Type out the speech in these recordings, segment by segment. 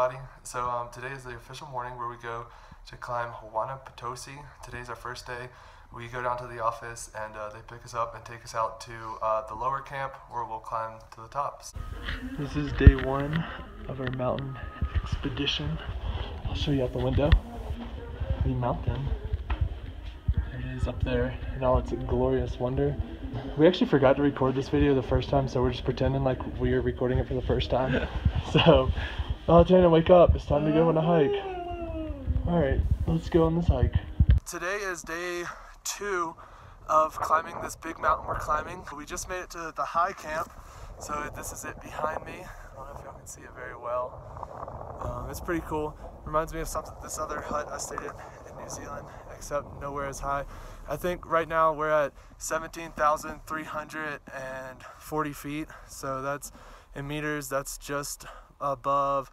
everybody. So today is the official morning where we go to climb Hauyna Potosi. Today's our first day. We go down to the office and they pick us up and take us out to the lower camp where we'll climb to the tops. This is day one of our mountain expedition. I'll show you out the window. The mountain. There it is up there in all its glorious wonder. We actually forgot to record this video the first time, so we're just pretending like we're recording it for the first time. So, oh, Tana, wake up. It's time to go on a hike. Alright, let's go on this hike. Today is day 2 of climbing this big mountain we're climbing. We just made it to the high camp, so this is it behind me. I don't know if y'all can see it very well. It's pretty cool. Reminds me of this other hut I stayed in New Zealand, except nowhere as high. I think right now we're at 17,340 feet, so that's in meters, that's just above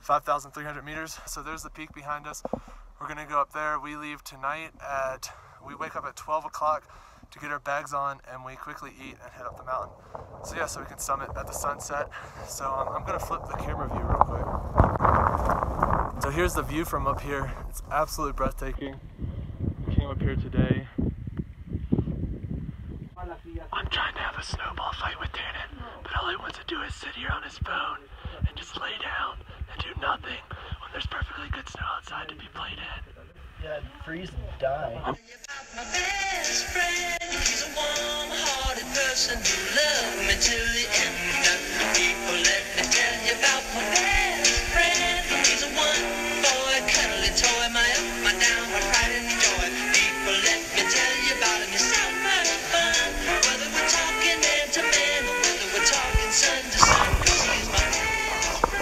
5,300 meters. So there's the peak behind us. We're gonna go up there. We leave tonight we wake up at 12 o'clock to get our bags on, and we quickly eat and head up the mountain. So yeah, so we can summit at the sunset. So I'm gonna flip the camera view real quick. So here's the view from up here. It's absolutely breathtaking. We came up here today. I'm trying to have a snowball fight with Tannen, but all he wants to do is sit here on his phone and just lay down and do nothing when there's perfectly good snow outside to be played in. Yeah, I'd freeze and die. My best friend, he's a warm-hearted person who loved me till the end. People, let me tell you about my best friend. He's a one-boy, cuddly toy, my up, my down, my pride and joy. People, let me tell you about him. He's so much fun. Whether we're talking man to man or whether we're talking sun to sun, 'cause he's my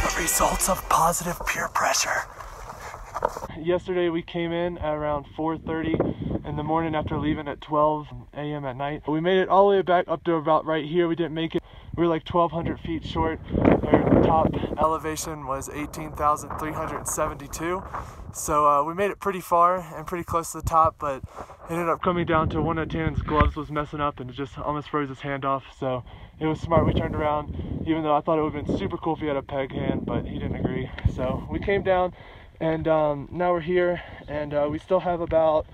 The results of positive peer pressure. Yesterday we came in at around 4:30 in the morning after leaving at 12 a.m. at night. We made it all the way back up to about right here. We didn't make it. We were like 1,200 feet short. Our top elevation was 18,372. So we made it pretty far and pretty close to the top, but ended up coming down to one of Tannen's gloves was messing up and it just almost froze his hand off. So it was smart we turned around, even though I thought it would have been super cool if he had a peg hand, but he didn't agree. So we came down. And now we're here, and we still have about,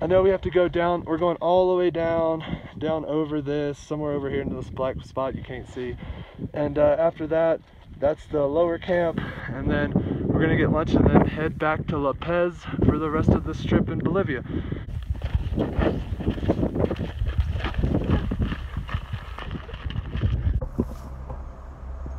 I know we have to go down, we're going all the way down over this, somewhere over here into this black spot you can't see. And after that, that's the lower camp, and then we're gonna get lunch and then head back to La Paz for the rest of this trip in Bolivia.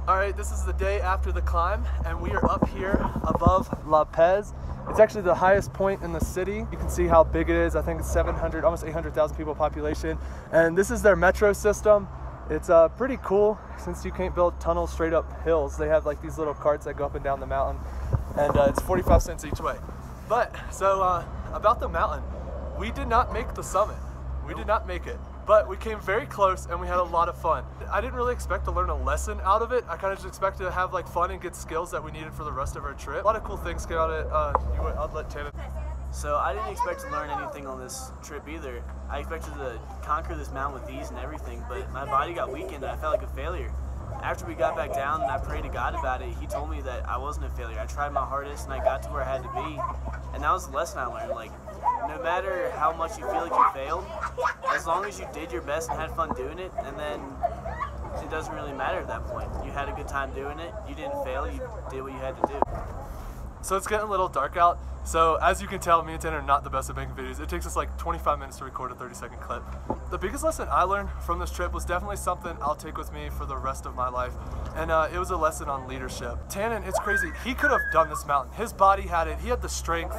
Alright, this is the day after the climb, and we are up here above La Paz. It's actually the highest point in the city. You can see how big it is. I think it's 700, almost 800,000 people population. And this is their metro system. It's pretty cool since you can't build tunnels straight up hills. They have like these little carts that go up and down the mountain, and it's 45 cents each way. But, so about the mountain, we did not make the summit. We did not make it. But we came very close and we had a lot of fun. I didn't really expect to learn a lesson out of it. I kind of just expected to have like fun and get skills that we needed for the rest of our trip. A lot of cool things came out of it. I'll let Tannen. So I didn't expect to learn anything on this trip either. I expected to conquer this mountain with ease and everything, but my body got weakened and I felt like a failure. After we got back down and I prayed to God about it, he told me that I wasn't a failure. I tried my hardest and I got to where I had to be. And that was the lesson I learned. Like, no matter how much you feel like you failed, as long as you did your best and had fun doing it, and then it doesn't really matter at that point. You had a good time doing it, you didn't fail, you did what you had to do. So it's getting a little dark out. So as you can tell, me and Tanner are not the best at making videos. It takes us like 25 minutes to record a 30-second clip. The biggest lesson I learned from this trip was definitely something I'll take with me for the rest of my life. And it was a lesson on leadership. Tannen, it's crazy. He could have done this mountain. His body had it. He had the strength.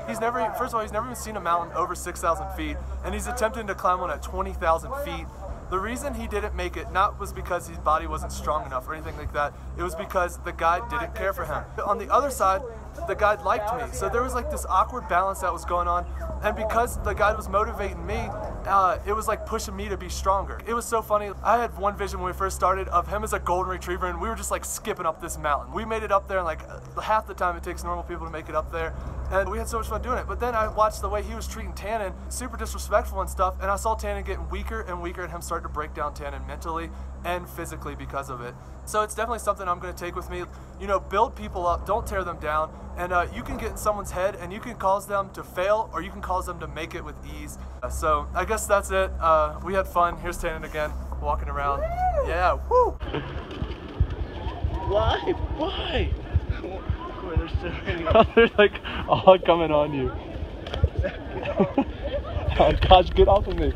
He's never, first of all, he's never even seen a mountain over 6,000 feet. And he's attempting to climb one at 20,000 feet. The reason he didn't make it, not was because his body wasn't strong enough or anything like that. It was because the guide didn't care for him. On the other side, the guide liked me. So there was like this awkward balance that was going on. And because the guide was motivating me, it was like pushing me to be stronger. It was so funny. I had one vision when we first started of him as a golden retriever, and we were just like skipping up this mountain. We made it up there in like half the time it takes normal people to make it up there. and we had so much fun doing it. But then I watched the way he was treating Tannen, super disrespectful and stuff, and I saw Tannen getting weaker and weaker and him starting to break down Tannen mentally and physically because of it. So it's definitely something I'm going to take with me. You know, build people up, don't tear them down, and you can get in someone's head and you can cause them to fail or you can cause them to make it with ease. So I guess that's it. We had fun. Here's Tannen again, walking around. Woo! Yeah, woo! Why? Why? There's so many. They're like all coming on you. Oh gosh, get off of me.